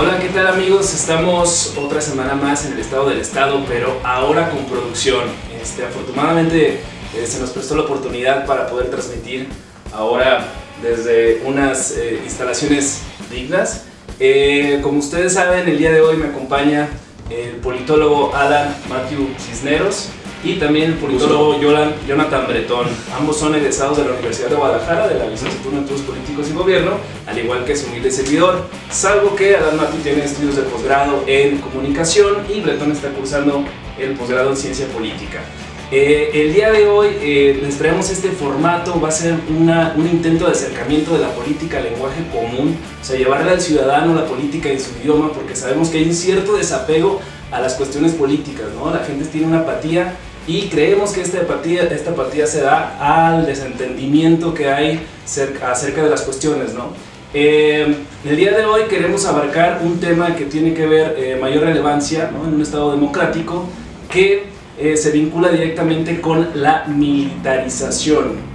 Hola, ¿qué tal amigos? Estamos otra semana más en el estado del estado, pero ahora con producción. Afortunadamente se nos prestó la oportunidad para poder transmitir ahora desde unas instalaciones dignas. Como ustedes saben, el día de hoy me acompaña el politólogo Alan Matthew Cisneros y también el politólogo Jonathan Bretón. Ambos son egresados de la Universidad de Guadalajara, de la licenciatura en Estudios Políticos y Gobierno, al igual que su humilde servidor, salvo que Alan Matthew tiene estudios de posgrado en Comunicación y Bretón está cursando el posgrado en Ciencia Política. El día de hoy les traemos este formato, va a ser un intento de acercamiento de la política al lenguaje común, o sea, llevarle al ciudadano la política en su idioma, porque sabemos que hay un cierto desapego a las cuestiones políticas, ¿no? La gente tiene una apatía y creemos que esta apatía se da al desentendimiento que hay acerca de las cuestiones, ¿no? El día de hoy queremos abarcar un tema que tiene que ver mayor relevancia, ¿no? En un estado democrático que se vincula directamente con la militarización.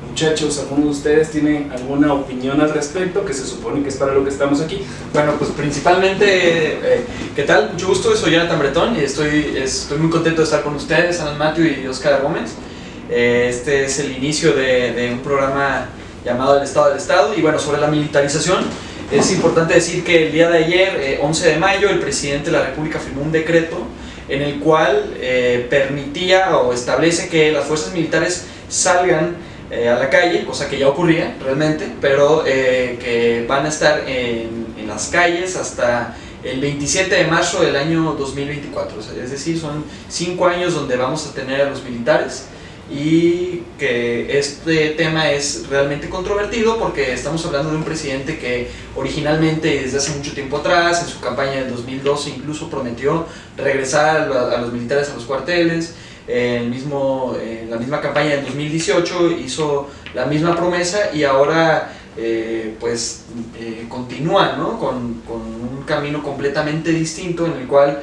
Muchachos, ¿alguno de ustedes tienen alguna opinión al respecto? Que se supone que es para lo que estamos aquí. Bueno, pues principalmente, ¿qué tal? Mucho gusto, soy Jonathan Bretón y estoy muy contento de estar con ustedes, Alan Matthew y Oscar Gómez. Este es el inicio de un programa llamado El Estado del Estado. Y bueno, sobre la militarización, es importante decir que el día de ayer, 11 de mayo, el presidente de la República firmó un decreto en el cual permitía o establece que las fuerzas militares salgan a la calle, cosa que ya ocurría realmente, pero que van a estar en las calles hasta el 27 de marzo del año 2024, o sea, es decir, son 5 años donde vamos a tener a los militares, y que este tema es realmente controvertido porque estamos hablando de un presidente que originalmente desde hace mucho tiempo atrás, en su campaña del 2012 incluso prometió regresar a los militares a los cuarteles. En la misma campaña del 2018 hizo la misma promesa y ahora continúa, ¿no? con un camino completamente distinto en el cual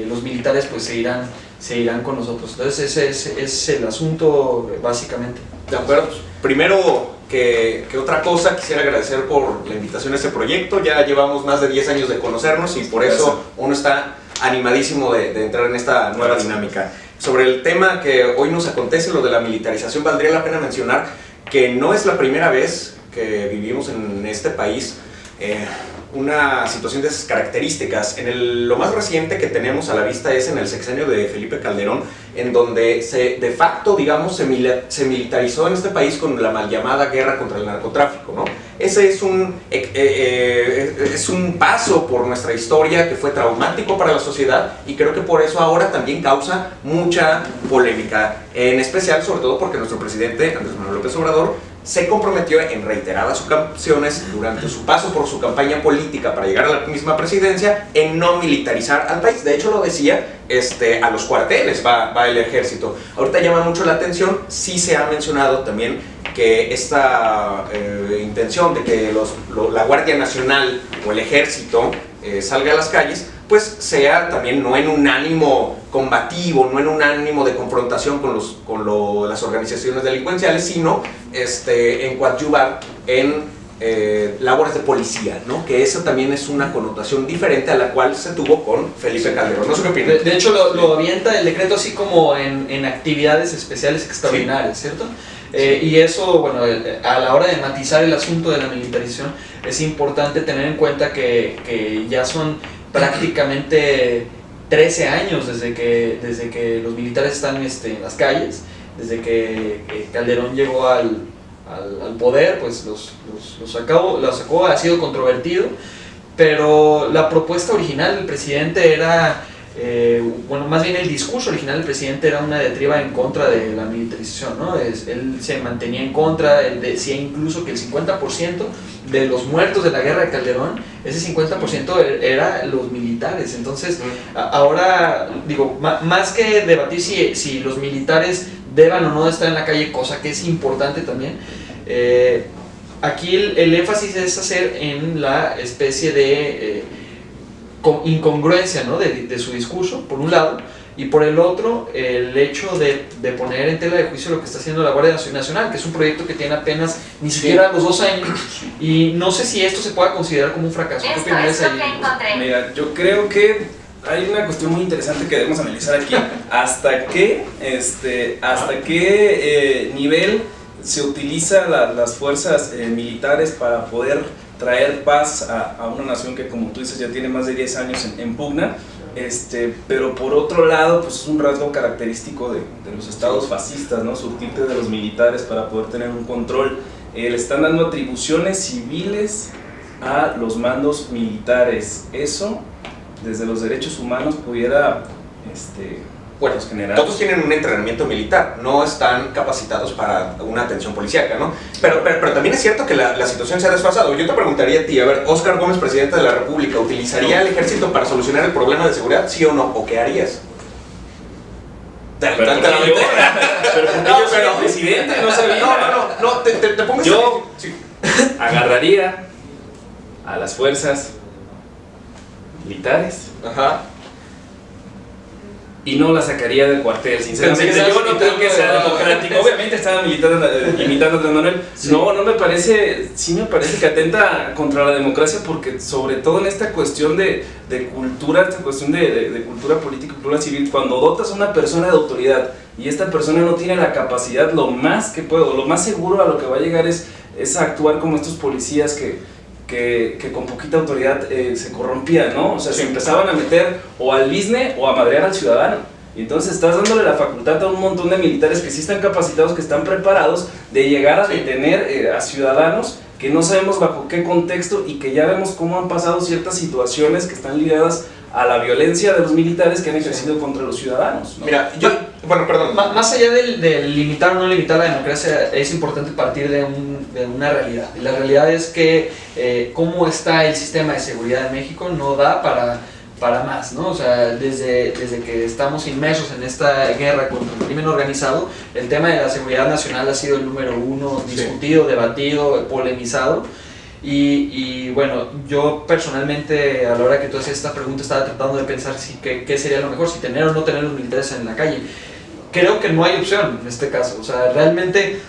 los militares pues seguirán con nosotros. Entonces ese es el asunto básicamente. De acuerdo. Primero que otra cosa, quisiera agradecer por la invitación a este proyecto. Ya llevamos más de 10 años de conocernos y por eso uno está animadísimo de entrar en esta nueva dinámica. Sobre el tema que hoy nos acontece, lo de la militarización, valdría la pena mencionar que no es la primera vez que vivimos en este país una situación de esas características. Lo más reciente que tenemos a la vista es en el sexenio de Felipe Calderón, en donde de facto, digamos, se militarizó en este país con la mal llamada guerra contra el narcotráfico, ¿no? Ese es un paso por nuestra historia que fue traumático para la sociedad y creo que por eso ahora también causa mucha polémica, en especial, sobre todo porque nuestro presidente, Andrés Manuel López Obrador, se comprometió en reiteradas ocasiones durante su paso por su campaña política para llegar a la misma presidencia en no militarizar al país. De hecho lo decía, a los cuarteles va el ejército. Ahorita llama mucho la atención, sí se ha mencionado también que esta intención de que la Guardia Nacional o el ejército salga a las calles, pues sea también no en un ánimo combativo, no en un ánimo de confrontación con las organizaciones delincuenciales, sino en coadyuvar en labores de policía, ¿no? Que eso también es una connotación diferente a la cual se tuvo con Felipe Calderón. No sé qué opinas. De hecho lo avienta el decreto así como en actividades especiales extraordinarias, sí. ¿Cierto? Y eso, bueno, a la hora de matizar el asunto de la militarización, es importante tener en cuenta que ya son prácticamente 13 años desde que los militares están en las calles, desde que Calderón llegó al poder, pues los sacó, ha sido controvertido, pero la propuesta original del presidente era, más bien el discurso original del presidente era una diatriba en contra de la militarización, ¿no? Él se mantenía en contra, él decía incluso que el 50% de los muertos de la guerra de Calderón, ese 50% era los militares. Entonces, ahora, digo, más que debatir si los militares deban o no estar en la calle, cosa que es importante también, aquí el énfasis es hacer en la especie de incongruencia, ¿no? de su discurso, por un lado, y por el otro, el hecho de poner en tela de juicio lo que está haciendo la Guardia Nacional, que es un proyecto que tiene apenas ni siquiera los 2 años, y no sé si esto se pueda considerar como un fracaso. Esto es lo que encontré. Mira, yo creo que hay una cuestión muy interesante que debemos analizar aquí. ¿Hasta qué nivel se utilizan las fuerzas militares para poder traer paz a una nación que, como tú dices, ya tiene más de 10 años en pugna? Pero por otro lado, pues es un rasgo característico de los estados fascistas, ¿no? Surtirte de los militares para poder tener un control. Le están dando atribuciones civiles a los mandos militares. Eso, desde los derechos humanos, pudiera Bueno, generar... todos tienen un entrenamiento militar, no están capacitados para una atención policíaca, ¿no? Pero también es cierto que la situación se ha desfasado. Yo te preguntaría a ti, a ver, Óscar Gómez, presidente de la República, ¿utilizaría el ejército para solucionar el problema de seguridad, sí o no? ¿O qué harías? Pero porque yo soy el presidente, no sabía. No, te pongo Yo sí. agarraría a las fuerzas militares Ajá. y no la sacaría del cuartel, sinceramente. Pensé que Yo no estabas creo que sea imitando democrático. Obviamente estaba imitando a Andrés Manuel. Sí. No me parece, sí me parece que atenta contra la democracia, porque sobre todo en esta cuestión de cultura, esta cuestión de cultura política y cultura civil, cuando dotas a una persona de autoridad y esta persona no tiene la capacidad, lo más que puedo, lo más seguro a lo que va a llegar es a actuar como estos policías que con poquita autoridad se corrompían, ¿no? O sea, se empezaban a meter o al business o a madrear al ciudadano. Y entonces estás dándole la facultad a un montón de militares que sí están capacitados, que están preparados de llegar a detener a ciudadanos que no sabemos bajo qué contexto y que ya vemos cómo han pasado ciertas situaciones que están ligadas a la violencia de los militares que han ejercido contra los ciudadanos, ¿no? Mira, bueno, perdón. Más allá del limitar o no limitar la democracia, es importante partir de una realidad. Y la realidad es que cómo está el sistema de seguridad en México no da para más, ¿no? O sea, desde que estamos inmersos en esta guerra contra el crimen organizado, el tema de la seguridad nacional ha sido el número 1 discutido, debatido, polemizado. Y bueno, yo personalmente, a la hora que tú hacías esta pregunta, estaba tratando de pensar qué sería lo mejor, si tener o no tener los militares en la calle. Creo que no hay opción en este caso, o sea, realmente...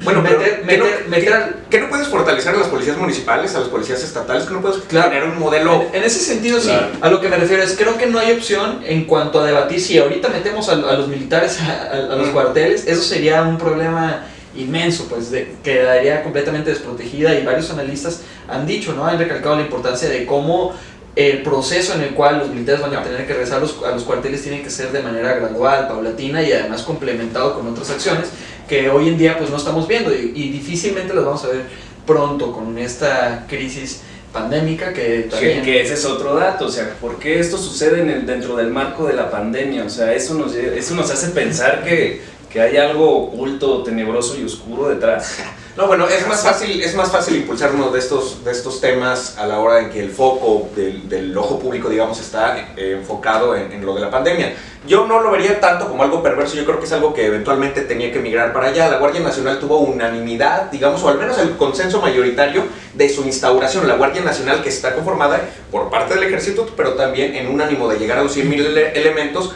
Bueno, meter ¿qué no puedes fortalecer a las policías municipales, a las policías estatales? ¿Que no puedes Claro. tener un modelo? En ese sentido, Claro. sí. A lo que me refiero es, creo que no hay opción en cuanto a debatir. Si ahorita metemos a los militares a los cuarteles, eso sería un problema inmenso, pues quedaría completamente desprotegida, y varios analistas han dicho, ¿no? Han recalcado la importancia de cómo el proceso en el cual los militares van a tener que regresar a los cuarteles tiene que ser de manera gradual, paulatina y además complementado con otras acciones que hoy en día pues no estamos viendo y difícilmente las vamos a ver pronto con esta crisis pandémica que también... Que ese es otro dato, o sea, ¿por qué esto sucede dentro del marco de la pandemia? O sea, eso nos hace pensar que hay algo oculto, tenebroso y oscuro detrás. No, bueno, es más fácil impulsar uno de estos temas a la hora en que el foco del ojo público, digamos, está enfocado en lo de la pandemia. Yo no lo vería tanto como algo perverso, yo creo que es algo que eventualmente tenía que migrar para allá. La Guardia Nacional tuvo unanimidad, digamos, o al menos el consenso mayoritario de su instauración. La Guardia Nacional, que está conformada por parte del ejército, pero también en un ánimo de llegar a los 100,000 elementos,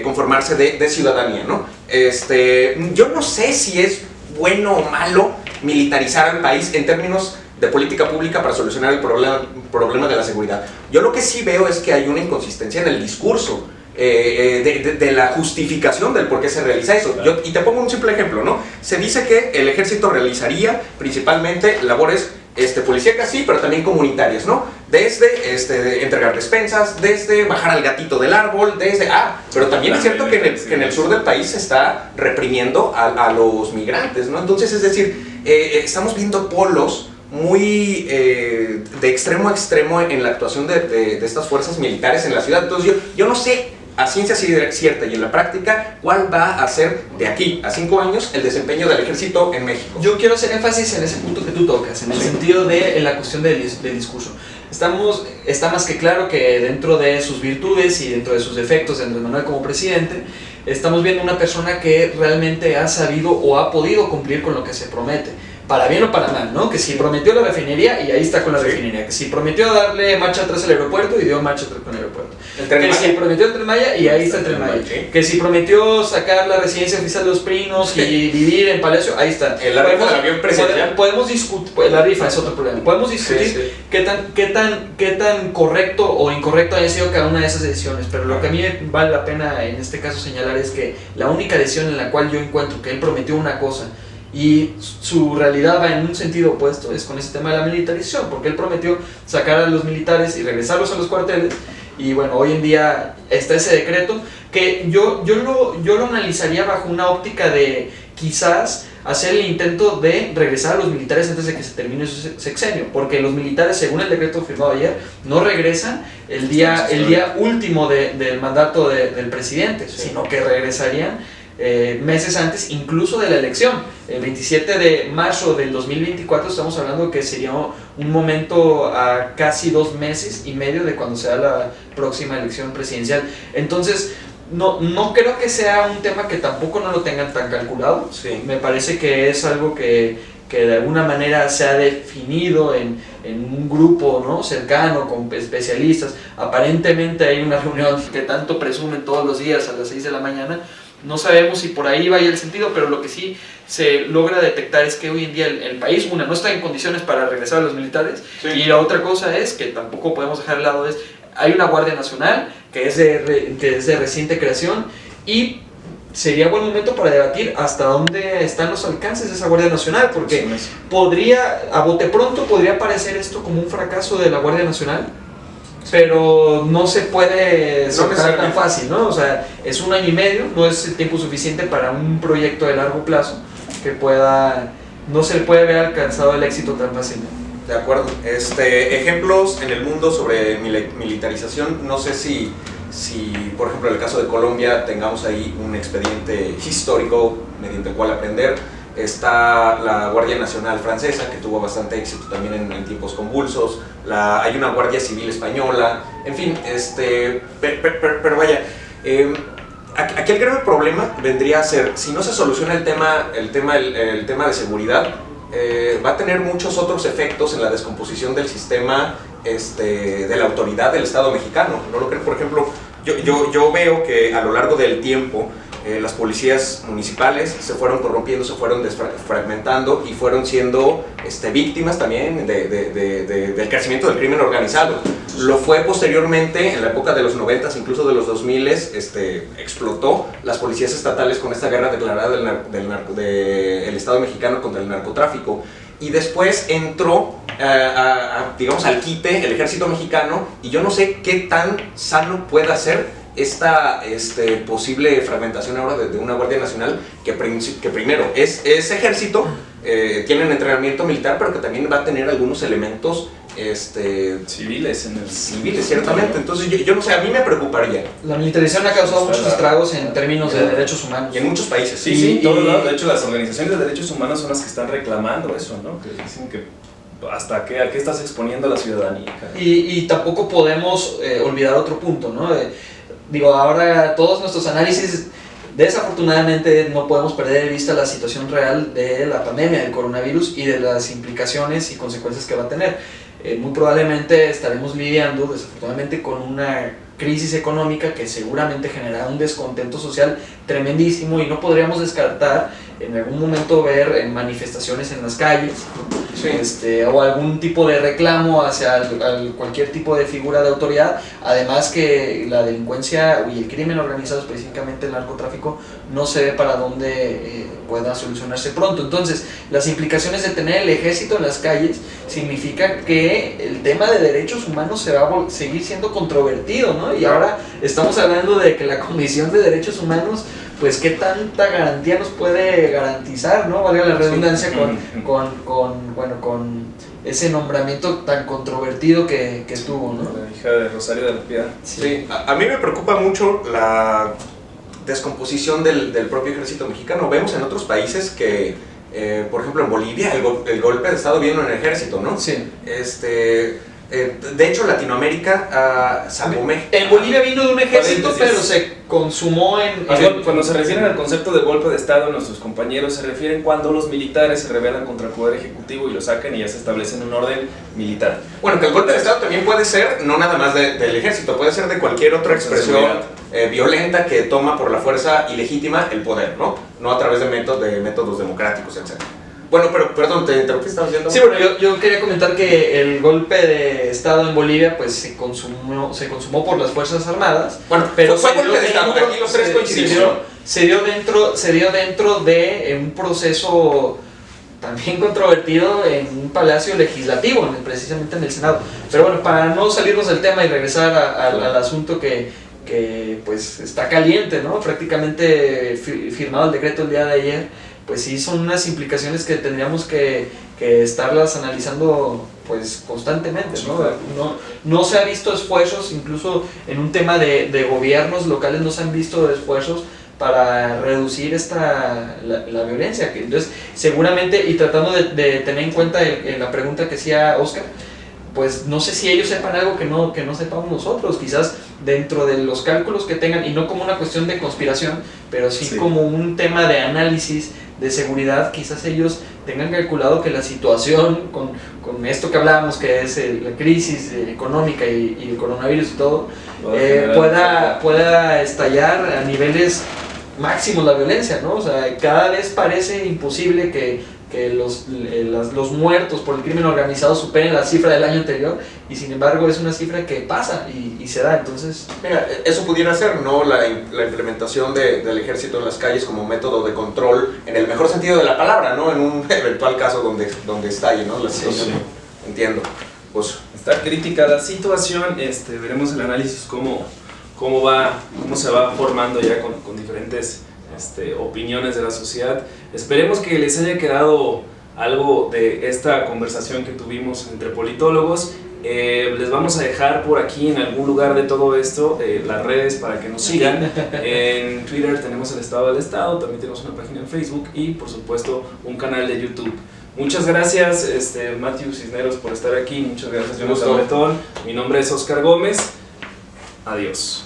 conformarse de ciudadanía, ¿no? Yo no sé si es bueno o malo militarizar al país en términos de política pública para solucionar el problema de la seguridad. Yo lo que sí veo es que hay una inconsistencia en el discurso de la justificación del por qué se realiza eso. Y te pongo un simple ejemplo, ¿no? Se dice que el ejército realizaría principalmente labores policíacas, sí, pero también comunitarias, ¿no? Desde entregar despensas, desde bajar al gatito del árbol, pero también es cierto que en el sur del país se está reprimiendo a los migrantes, ¿no? Entonces, es decir, estamos viendo polos muy de extremo a extremo en la actuación de estas fuerzas militares en la ciudad. Entonces, yo no sé a ciencia cierta y en la práctica cuál va a ser de aquí a 5 años el desempeño del ejército en México. Yo quiero hacer énfasis en ese punto que tú tocas, en el sentido de la cuestión del discurso. Está más que claro que dentro de sus virtudes y dentro de sus defectos de Andrés Manuel como presidente, estamos viendo una persona que realmente ha sabido o ha podido cumplir con lo que se promete. para bien o para mal, ¿no? Que si prometió la refinería y ahí está con la refinería, que si prometió darle marcha atrás al aeropuerto y dio marcha atrás con el aeropuerto, que si prometió el Tren Maya y ahí está el Tren Maya, que si prometió sacar la residencia oficial de los Pinos y vivir en Palacio, ahí está. El rifa del avión presidencial. Podemos discutir, la rifa es otro problema, podemos discutir qué tan correcto o incorrecto haya sido cada una de esas decisiones, pero lo que a mí vale la pena en este caso señalar es que la única decisión en la cual yo encuentro que él prometió una cosa y su realidad va en un sentido opuesto es con ese tema de la militarización, porque él prometió sacar a los militares y regresarlos a los cuarteles, y bueno, hoy en día está ese decreto que yo lo analizaría bajo una óptica de quizás hacer el intento de regresar a los militares antes de que se termine su sexenio, porque los militares, según el decreto firmado ayer, no regresan el día último del mandato del presidente, sino que regresarían meses antes incluso de la elección. El 27 de marzo del 2024 estamos hablando que sería un momento a casi 2 meses y medio de cuando sea la próxima elección presidencial. Entonces no creo que sea un tema que tampoco no lo tengan tan calculado. Me parece que es algo que de alguna manera se ha definido en un grupo, ¿no?, cercano, con especialistas. Aparentemente hay una reunión que tanto presumen todos los días a las 6 de la mañana. No sabemos si por ahí vaya el sentido, pero lo que sí se logra detectar es que hoy en día el país, no está en condiciones para regresar a los militares, y la otra cosa es, que tampoco podemos dejar de lado, es hay una Guardia Nacional que es de reciente creación, y sería buen momento para debatir hasta dónde están los alcances de esa Guardia Nacional, porque a bote pronto podría parecer esto como un fracaso de la Guardia Nacional, pero no se puede soltar tan fácil, ¿no? O sea, es 1 año y medio, no es el tiempo suficiente para un proyecto de largo plazo que no se puede ver alcanzado el éxito tan fácilmente. De acuerdo. Ejemplos en el mundo sobre militarización, no sé si por ejemplo en el caso de Colombia tengamos ahí un expediente histórico mediante el cual aprender. Está la Guardia Nacional Francesa, que tuvo bastante éxito también en tiempos convulsos. Hay una Guardia Civil Española. En fin, pero vaya, aquí el grave problema vendría a ser, si no se soluciona el tema de seguridad, va a tener muchos otros efectos en la descomposición del sistema de la autoridad del Estado mexicano. ¿No lo creen? Por ejemplo, yo veo que a lo largo del tiempo las policías municipales se fueron corrompiendo, se fueron desfragmentando y fueron siendo víctimas también del crecimiento del crimen organizado. Lo fue posteriormente, en la época de los 90s, incluso de los 2000s, explotó las policías estatales con esta guerra declarada del Estado mexicano contra el narcotráfico. Y después entró, digamos, al quite el ejército mexicano, y yo no sé qué tan sano pueda ser esta posible fragmentación ahora de una Guardia Nacional que primero es ejército, tienen entrenamiento militar, pero que también va a tener algunos elementos civiles, ciertamente. Entonces yo no sé, a mí me preocuparía. La militarización ha causado muchos estragos en términos de derechos humanos. Y en muchos países. Sí, todos lados. De hecho, las organizaciones de derechos humanos son las que están reclamando eso, ¿no? Que dicen que ¿a qué estás exponiendo a la ciudadanía? Y tampoco podemos olvidar otro punto, ¿no? Ahora todos nuestros análisis, desafortunadamente no podemos perder de vista la situación real de la pandemia del coronavirus y de las implicaciones y consecuencias que va a tener. Muy probablemente estaremos lidiando, desafortunadamente, con una crisis económica que seguramente generará un descontento social tremendísimo, y no podríamos descartar en algún momento ver manifestaciones en las calles, o algún tipo de reclamo hacia cualquier tipo de figura de autoridad. Además que la delincuencia y el crimen organizado, específicamente el narcotráfico, no se ve para dónde pueda solucionarse pronto. Entonces, las implicaciones de tener el ejército en las calles significa que el tema de derechos humanos se va a seguir siendo controvertido, ¿no? Y ahora estamos hablando de que la Comisión de Derechos Humanos, pues qué tanta garantía nos puede garantizar, ¿no? Valga la redundancia, con ese nombramiento tan controvertido que tuvo, ¿no? La hija de Rosario de la Piedad. Sí, a mí me preocupa mucho la descomposición del propio ejército mexicano. Vemos en otros países que, por ejemplo en Bolivia, el golpe de estado vino en el ejército, ¿no? Sí. De hecho, Latinoamérica, salvo México. En Bolivia vino de un ejército, Paréntesis. pero se consumó en... Cuando se refieren al concepto de golpe de Estado, nuestros compañeros se refieren cuando los militares se rebelan contra el Poder Ejecutivo y lo sacan y ya se establece un orden militar. Bueno, que el golpe de Estado también puede ser, no nada más del ejército, puede ser de cualquier otra expresión violenta que toma por la fuerza ilegítima el poder, ¿no? No a través de métodos democráticos, etc. Bueno, pero perdón, te interrumpí, estabas diciendo. Sí, bueno, yo quería comentar que el golpe de Estado en Bolivia pues se consumó por las Fuerzas Armadas. Bueno, pero fue golpe de Estado, aquí los tres coincidimos. Se dio dentro de un proceso también controvertido en un palacio legislativo, precisamente en el Senado. Pero bueno, para no salirnos del tema y regresar al asunto que pues está caliente, ¿no? Prácticamente firmado el decreto el día de ayer. Pues sí, son unas implicaciones que tendríamos que estarlas analizando pues constantemente, ¿no? No se ha visto esfuerzos, incluso en un tema de gobiernos locales no se han visto esfuerzos para reducir la violencia. Entonces, seguramente, y tratando de tener en cuenta la pregunta que hacía Oscar, pues no sé si ellos sepan algo que no sepamos nosotros, quizás dentro de los cálculos que tengan, y no como una cuestión de conspiración, pero sí como un tema de análisis de seguridad, quizás ellos tengan calculado que la situación con esto que hablábamos, que es la crisis económica y el coronavirus y todo, pueda estallar a niveles máximos la violencia, ¿no? O sea, cada vez parece imposible que los muertos por el crimen organizado superen la cifra del año anterior, y sin embargo es una cifra que pasa y se da. Entonces, mira, eso pudiera ser, ¿no? La implementación del ejército en las calles como método de control, en el mejor sentido de la palabra, ¿no? En un eventual caso donde estalle, ¿no? La situación. Sí. Entiendo. Pues está crítica la situación, veremos el análisis cómo se va formando ya con diferentes opiniones de la sociedad. Esperemos que les haya quedado algo de esta conversación que tuvimos entre politólogos. Les vamos a dejar por aquí en algún lugar de todo esto las redes para que nos sigan. En Twitter tenemos el Estado del Estado, también tenemos una página en Facebook y por supuesto un canal de YouTube. Muchas gracias Matthew Cisneros por estar aquí, muchas gracias Jonathan Bretón. Mi nombre es Oscar Gómez, adiós.